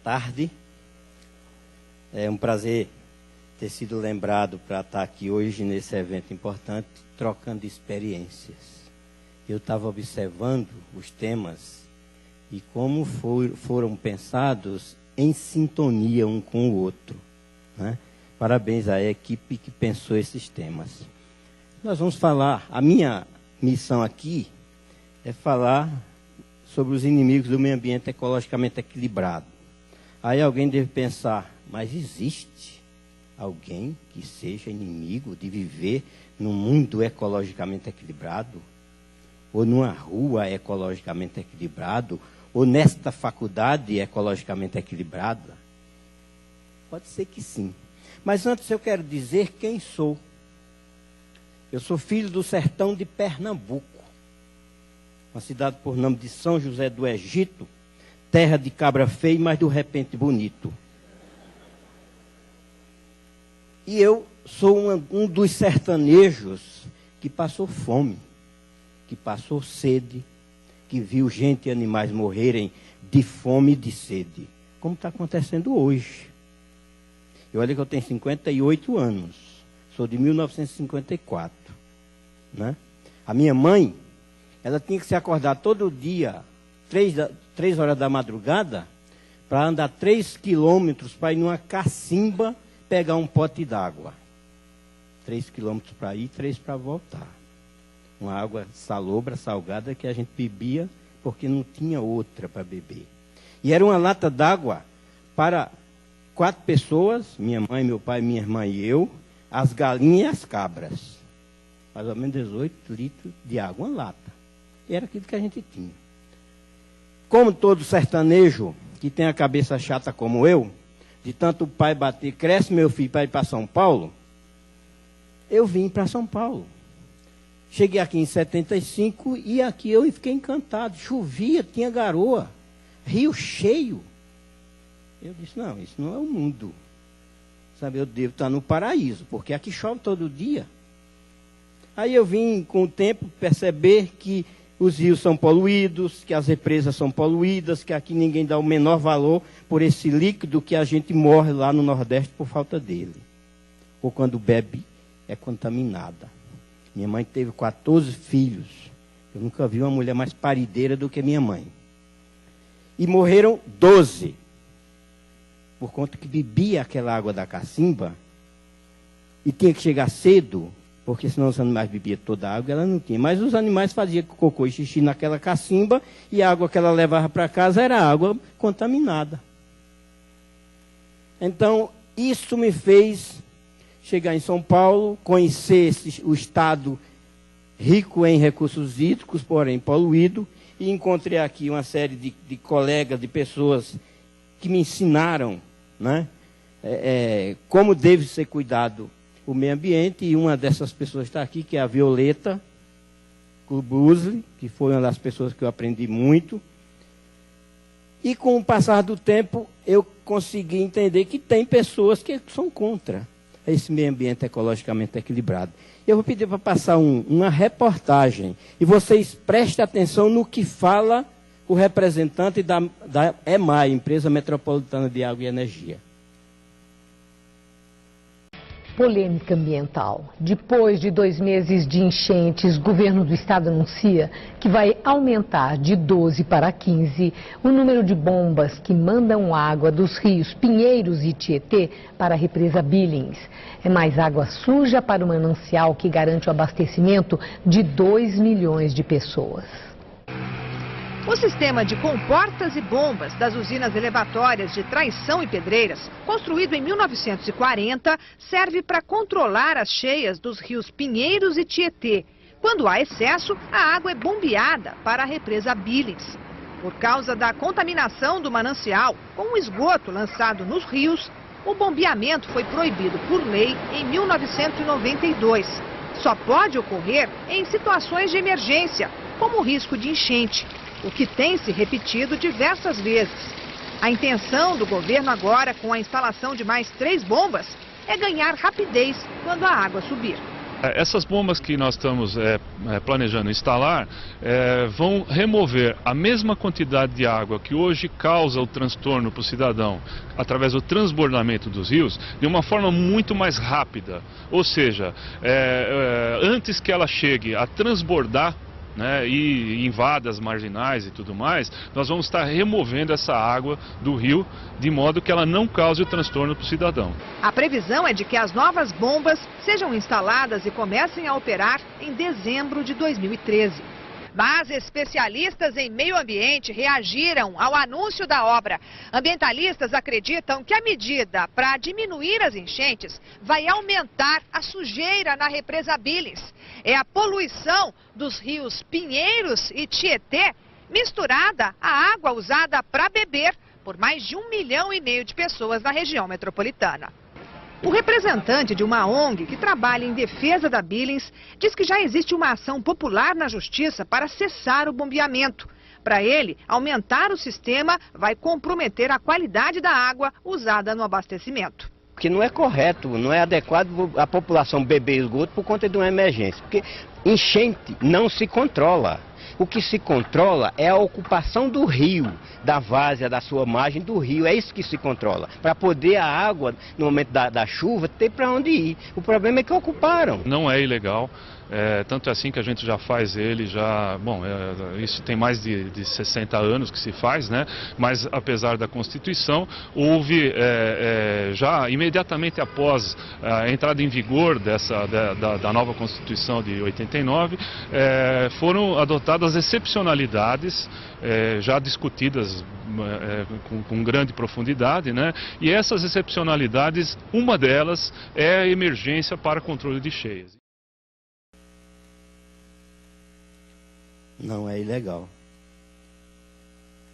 tarde. É um prazer ter sido lembrado para estar aqui hoje nesse evento importante, trocando experiências. Eu estava observando os temas e como foram pensados em sintonia um com o outro, né? Parabéns à equipe que pensou esses temas. Nós vamos falar, a minha missão aqui é falar sobre os inimigos do meio ambiente ecologicamente equilibrado. Aí alguém deve pensar, mas existe alguém que seja inimigo de viver num mundo ecologicamente equilibrado? Ou numa rua ecologicamente equilibrado? Ou nesta faculdade ecologicamente equilibrada? Pode ser que sim. Mas antes eu quero dizer quem sou. Eu sou filho do sertão de Pernambuco, uma cidade por nome de São José do Egito, terra de cabra feia, mas do repente bonito. E eu sou um dos sertanejos que passou fome, que passou sede, que viu gente e animais morrerem de fome e de sede, como está acontecendo hoje. E olha que eu tenho 58 anos, sou de 1954. Né? A minha mãe, ela tinha que se acordar todo dia, 3 horas da madrugada, para andar 3 quilômetros para ir numa cacimba pegar um pote d'água. 3 quilômetros para ir, 3 para voltar. Uma água salobra, salgada, que a gente bebia porque não tinha outra para beber. E era uma lata d'água para 4 pessoas, minha mãe, meu pai, minha irmã e eu, as galinhas e as cabras. Mais ou menos 18 litros de água, uma lata. E era aquilo que a gente tinha. Como todo sertanejo que tem a cabeça chata como eu, de tanto o pai bater, cresce meu filho para ir para São Paulo, eu vim para São Paulo. Cheguei aqui em 75 e aqui eu fiquei encantado. Chovia, tinha garoa, rio cheio. Eu disse, não, isso não é o mundo. Sabe, eu devo estar no paraíso, porque aqui chove todo dia. Aí eu vim, com o tempo, perceber que os rios são poluídos, que as represas são poluídas, que aqui ninguém dá o menor valor por esse líquido que a gente morre lá no Nordeste por falta dele. Ou quando bebe, é contaminada. Minha mãe teve 14 filhos. Eu nunca vi uma mulher mais parideira do que minha mãe. E morreram 12. Por conta que bebia aquela água da cacimba e tinha que chegar cedo, porque senão os animais bebiam toda a água, ela não tinha. Mas os animais faziam cocô e xixi naquela cacimba e a água que ela levava para casa era água contaminada. Então, isso me fez chegar em São Paulo, conhecer o estado rico em recursos hídricos, porém poluído, e encontrei aqui uma série de colegas, de pessoas que me ensinaram, né, como deve ser cuidado o meio ambiente, e uma dessas pessoas está aqui, que é a Violeta Klubusli, que foi uma das pessoas que eu aprendi muito. E com o passar do tempo, eu consegui entender que tem pessoas que são contra esse meio ambiente ecologicamente equilibrado. Eu vou pedir para passar uma reportagem, e vocês prestem atenção no que fala o representante da EMAI, Empresa Metropolitana de Água e Energia. Polêmica ambiental. Depois de 2 meses de enchentes, o governo do estado anuncia que vai aumentar de 12 para 15 o número de bombas que mandam água dos rios Pinheiros e Tietê para a represa Billings. É mais água suja para o manancial que garante o abastecimento de 2 milhões de pessoas. O sistema de comportas e bombas das usinas elevatórias de Traição e Pedreiras, construído em 1940, serve para controlar as cheias dos rios Pinheiros e Tietê. Quando há excesso, a água é bombeada para a represa Billings. Por causa da contaminação do manancial com o esgoto lançado nos rios, o bombeamento foi proibido por lei em 1992. Só pode ocorrer em situações de emergência, como o risco de enchente, o que tem se repetido diversas vezes. A intenção do governo agora, com a instalação de mais 3 bombas, é ganhar rapidez quando a água subir. Essas bombas que nós estamos planejando instalar vão remover a mesma quantidade de água que hoje causa o transtorno para o cidadão através do transbordamento dos rios de uma forma muito mais rápida. Ou seja, antes que ela chegue a transbordar, né, e invada as marginais e tudo mais, nós vamos estar removendo essa água do rio de modo que ela não cause o transtorno para o cidadão. A previsão é de que as novas bombas sejam instaladas e comecem a operar em dezembro de 2013. Mas especialistas em meio ambiente reagiram ao anúncio da obra. Ambientalistas acreditam que a medida para diminuir as enchentes vai aumentar a sujeira na represa Billings. É a poluição dos rios Pinheiros e Tietê misturada à água usada para beber por mais de 1,5 milhão de pessoas na região metropolitana. O representante de uma ONG que trabalha em defesa da Billings diz que já existe uma ação popular na justiça para cessar o bombeamento. Para ele, aumentar o sistema vai comprometer a qualidade da água usada no abastecimento. Porque não é correto, não é adequado a população beber esgoto por conta de uma emergência. Porque enchente não se controla. O que se controla é a ocupação do rio, da várzea, da sua margem do rio. É isso que se controla. Para poder a água, no momento da chuva, ter para onde ir. O problema é que ocuparam. Não é ilegal. Tanto é assim que a gente já faz ele, isso tem mais de 60 anos que se faz, né? Mas apesar da Constituição, houve já imediatamente após a entrada em vigor da nova Constituição de 89, foram adotadas excepcionalidades já discutidas com grande profundidade, né? E essas excepcionalidades, uma delas é a emergência para controle de cheias. Não é ilegal,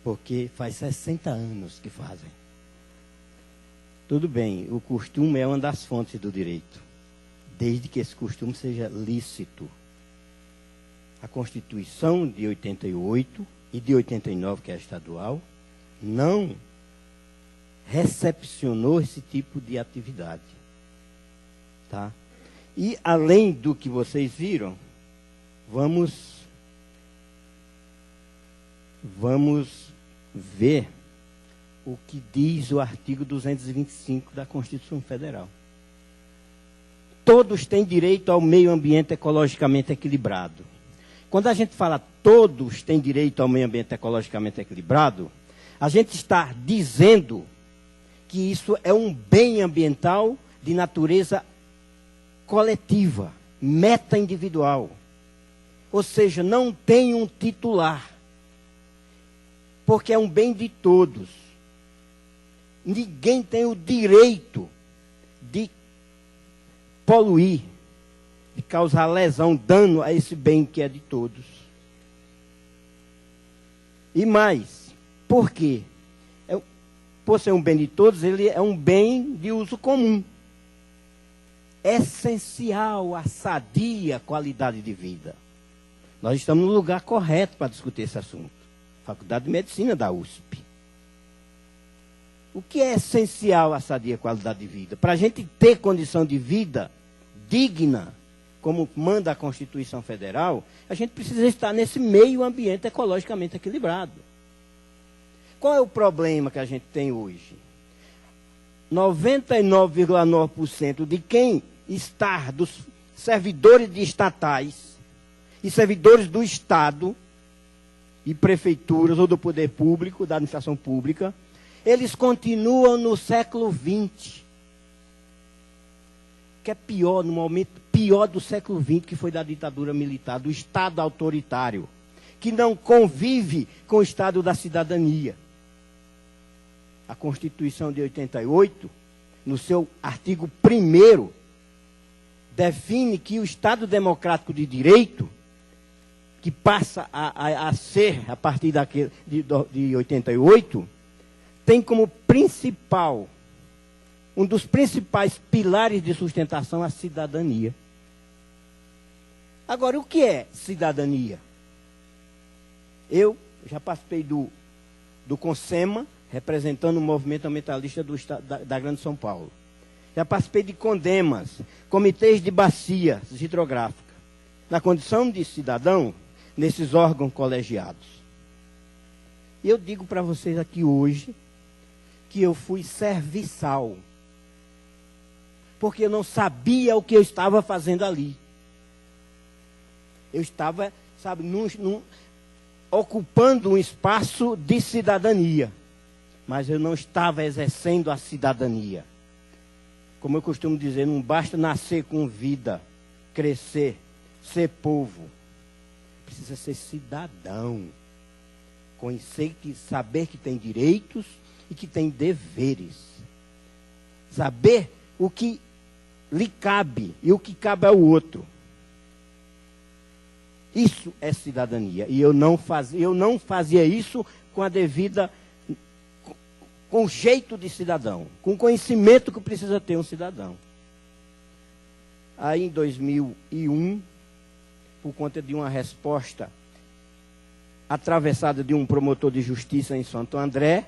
porque faz 60 anos que fazem. Tudo bem, o costume é uma das fontes do direito, desde que esse costume seja lícito. A Constituição de 88 e de 89, que é estadual, não recepcionou esse tipo de atividade. Tá? E além do que vocês viram, vamos ver o que diz o artigo 225 da Constituição Federal. Todos têm direito ao meio ambiente ecologicamente equilibrado. Quando a gente fala todos têm direito ao meio ambiente ecologicamente equilibrado, a gente está dizendo que isso é um bem ambiental de natureza coletiva, meta-individual. Ou seja, não tem um titular. Porque é um bem de todos. Ninguém tem o direito de poluir, de causar lesão, dano a esse bem que é de todos. E mais, por quê? Por ser um bem de todos, ele é um bem de uso comum. Essencial à sadia qualidade de vida. Nós estamos no lugar correto para discutir esse assunto. Faculdade de Medicina da USP. O que é essencial à sadia qualidade de vida? Para a gente ter condição de vida digna, como manda a Constituição Federal, a gente precisa estar nesse meio ambiente ecologicamente equilibrado. Qual é o problema que a gente tem hoje? 99,9% de quem está, dos servidores de estatais e servidores do Estado, e prefeituras ou do poder público, da administração pública, eles continuam no século XX. Que é pior, no momento pior do século XX, que foi da ditadura militar, do Estado autoritário, que não convive com o Estado da cidadania. A Constituição de 88, no seu artigo 1º, define que o Estado democrático de direito, que passa a ser, a partir de 88, tem como principal, um dos principais pilares de sustentação a cidadania. Agora, o que é cidadania? Eu já participei do CONSEMA, representando o movimento ambientalista da Grande São Paulo. Já participei de condemas, comitês de bacias hidrográficas, na condição de cidadão, nesses órgãos colegiados. E eu digo para vocês aqui hoje que eu fui serviçal, porque eu não sabia o que eu estava fazendo ali. Eu estava, sabe, ocupando um espaço de cidadania, mas eu não estava exercendo a cidadania. Como eu costumo dizer, não basta nascer com vida, crescer, ser povo. Precisa ser cidadão. Conhecer, saber que tem direitos e que tem deveres. Saber o que lhe cabe e o que cabe ao outro. Isso é cidadania. E eu não fazia isso com a devida, com o jeito de cidadão, com o conhecimento que precisa ter um cidadão. Aí em 2001, por conta de uma resposta atravessada de um promotor de justiça em Santo André,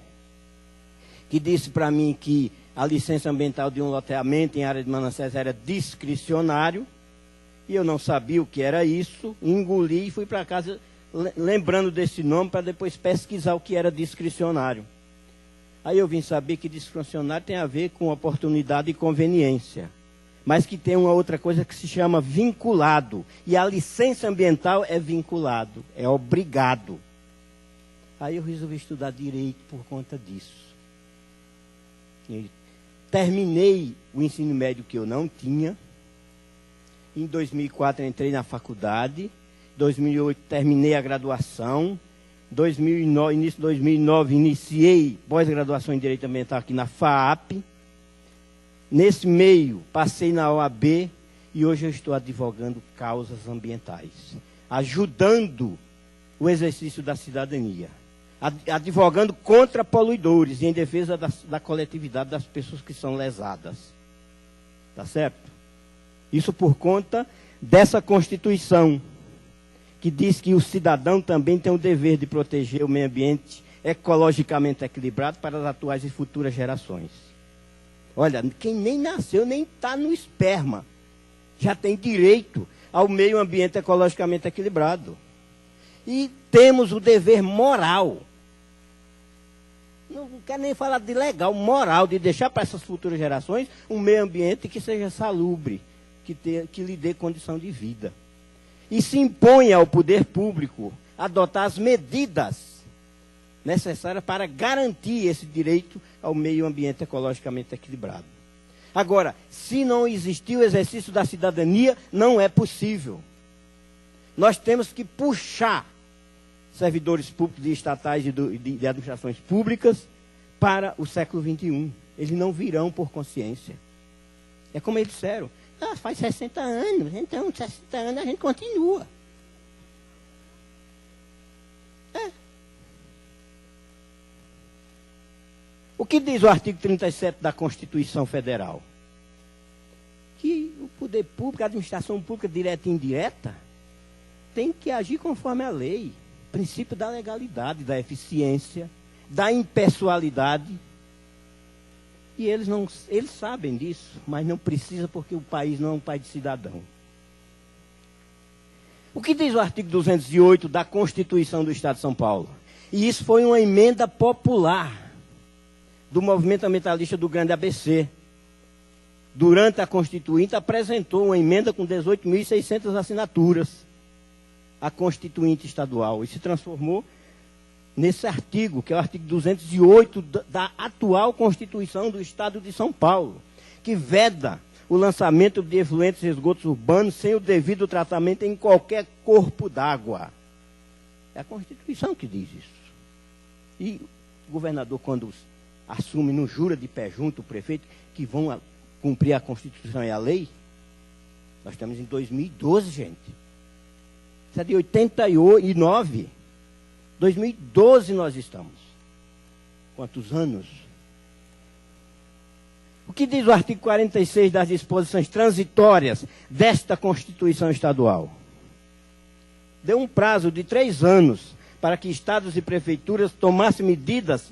que disse para mim que a licença ambiental de um loteamento em área de mananciais era discricionário, e eu não sabia o que era isso, engoli e fui para casa lembrando desse nome para depois pesquisar o que era discricionário. Aí eu vim saber que discricionário tem a ver com oportunidade e conveniência, mas que tem uma outra coisa que se chama vinculado, e a licença ambiental é vinculado, é obrigado. Aí eu resolvi estudar direito por conta disso. E terminei o ensino médio que eu não tinha. Em 2004 entrei na faculdade. Em 2008 terminei a graduação. Início de 2009 iniciei pós-graduação em Direito Ambiental aqui na FAAP. Nesse meio passei na OAB e hoje eu estou advogando causas ambientais, ajudando o exercício da cidadania, advogando contra poluidores e em defesa da coletividade das pessoas que são lesadas. Tá certo? Isso por conta dessa Constituição, que diz que o cidadão também tem o dever de proteger o meio ambiente ecologicamente equilibrado para as atuais e futuras gerações. Olha, quem nem nasceu, nem está no esperma, já tem direito ao meio ambiente ecologicamente equilibrado. E temos o dever moral, não quero nem falar de legal, moral, de deixar para essas futuras gerações um meio ambiente que seja salubre, que lhe dê condição de vida. E se impõe ao poder público adotar as medidas necessárias para garantir esse direito ao meio ambiente ecologicamente equilibrado. Agora, se não existir o exercício da cidadania, não é possível. Nós temos que puxar servidores públicos e estatais e de administrações públicas para o século XXI. Eles não virão por consciência. É como eles disseram, faz 60 anos, então 60 anos a gente continua. O que diz o artigo 37 da Constituição Federal? Que o poder público, a administração pública direta e indireta, tem que agir conforme a lei. Princípio da legalidade, da eficiência, da impessoalidade. E eles sabem disso, mas não precisa porque o país não é um país de cidadão. O que diz o artigo 208 da Constituição do Estado de São Paulo? E isso foi uma emenda popular do movimento ambientalista do Grande ABC. Durante a Constituinte, apresentou uma emenda com 18.600 assinaturas, a Constituinte estadual, e se transformou nesse artigo, que é o artigo 208 da atual Constituição do Estado de São Paulo, que veda o lançamento de efluentes e esgotos urbanos sem o devido tratamento em qualquer corpo d'água. É a Constituição que diz isso. E o governador, quando assume, não jura de pé junto, o prefeito, que vão cumprir a Constituição e a lei. Nós estamos em 2012, gente. Isso é de 89. 2012 nós estamos. Quantos anos? O que diz o artigo 46 das disposições transitórias desta Constituição Estadual? Deu um prazo de 3 anos para que estados e prefeituras tomassem medidas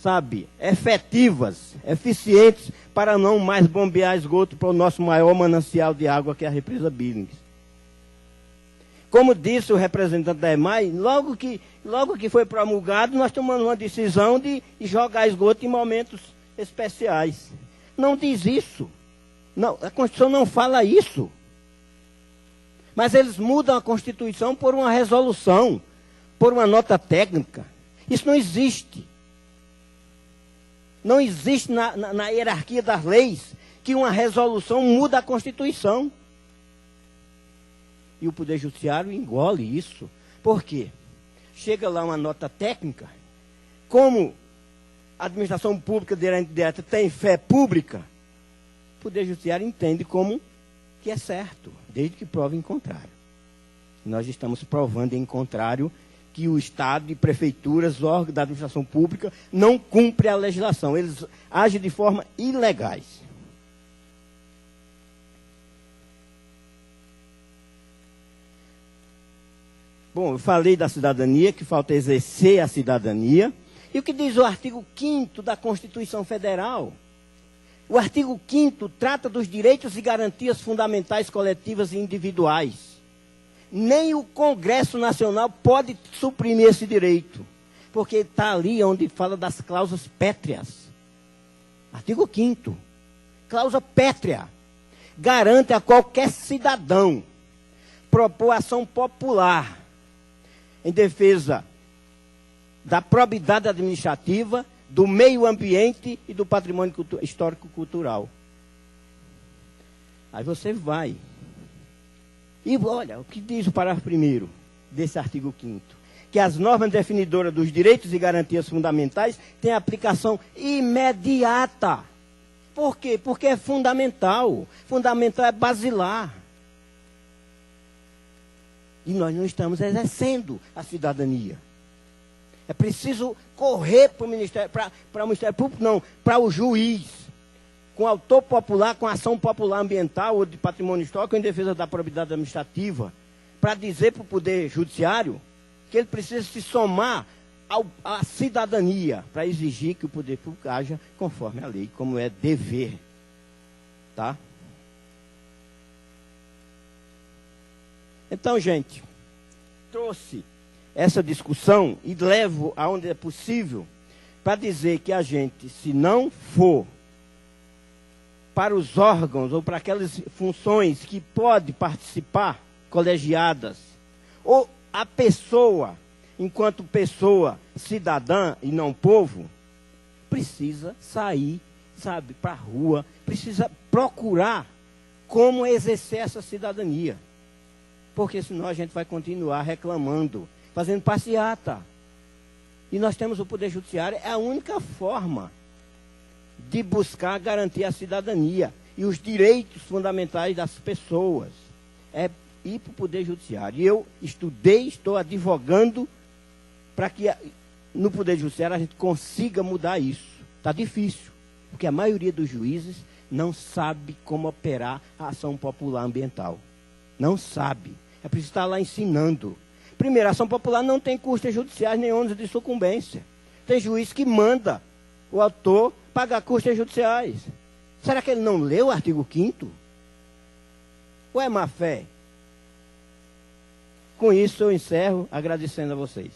sabe, efetivas, eficientes, para não mais bombear esgoto para o nosso maior manancial de água, que é a represa Billings. Como disse o representante da EMAI, logo que foi promulgado, nós tomamos uma decisão de jogar esgoto em momentos especiais. Não diz isso. Não, a Constituição não fala isso. Mas eles mudam a Constituição por uma resolução, por uma nota técnica. Isso não existe. Não existe na hierarquia das leis que uma resolução muda a Constituição. E o Poder Judiciário engole isso. Por quê? Chega lá uma nota técnica, como a administração pública direta tem fé pública, o Poder Judiciário entende como que é certo, desde que prove em contrário. Nós estamos provando em contrário que o Estado e prefeituras, órgãos da administração pública, não cumprem a legislação. Eles agem de forma ilegais. Bom, eu falei da cidadania, que falta exercer a cidadania. E o que diz o artigo 5º da Constituição Federal? O artigo 5º trata dos direitos e garantias fundamentais coletivas e individuais. Nem o Congresso Nacional pode suprimir esse direito, porque está ali onde fala das cláusulas pétreas. Artigo 5º. Cláusula pétrea. Garante a qualquer cidadão propor ação popular em defesa da probidade administrativa, do meio ambiente e do patrimônio histórico-cultural. Aí você vai. E olha, o que diz o parágrafo 1º desse artigo 5º? Que as normas definidoras dos direitos e garantias fundamentais têm aplicação imediata. Por quê? Porque é fundamental. Fundamental é basilar. E nós não estamos exercendo a cidadania. É preciso correr para o Ministério, para o Ministério Público, não, para o juiz, com autor popular, com ação popular ambiental ou de patrimônio histórico em defesa da probidade administrativa, para dizer para o Poder Judiciário que ele precisa se somar à cidadania, para exigir que o Poder Público haja conforme a lei, como é dever. Tá? Então, gente, trouxe essa discussão e levo aonde é possível para dizer que a gente, se não for para os órgãos ou para aquelas funções que pode participar, colegiadas, ou a pessoa, enquanto pessoa cidadã e não povo, precisa sair, sabe, para a rua, precisa procurar como exercer essa cidadania. Porque senão a gente vai continuar reclamando, fazendo passeata. E nós temos o Poder Judiciário, é a única forma de buscar garantir a cidadania e os direitos fundamentais das pessoas. É ir para o Poder Judiciário. E eu estudei, estou advogando para que no Poder Judiciário a gente consiga mudar isso. Está difícil, porque a maioria dos juízes não sabe como operar a ação popular ambiental. Não sabe. É preciso estar lá ensinando. Primeiro, a ação popular não tem custas judiciais nem ônus de sucumbência. Tem juiz que manda o autor pagar custas judiciais. Será que ele não leu o artigo 5º? Ou é má fé? Com isso eu encerro agradecendo a vocês.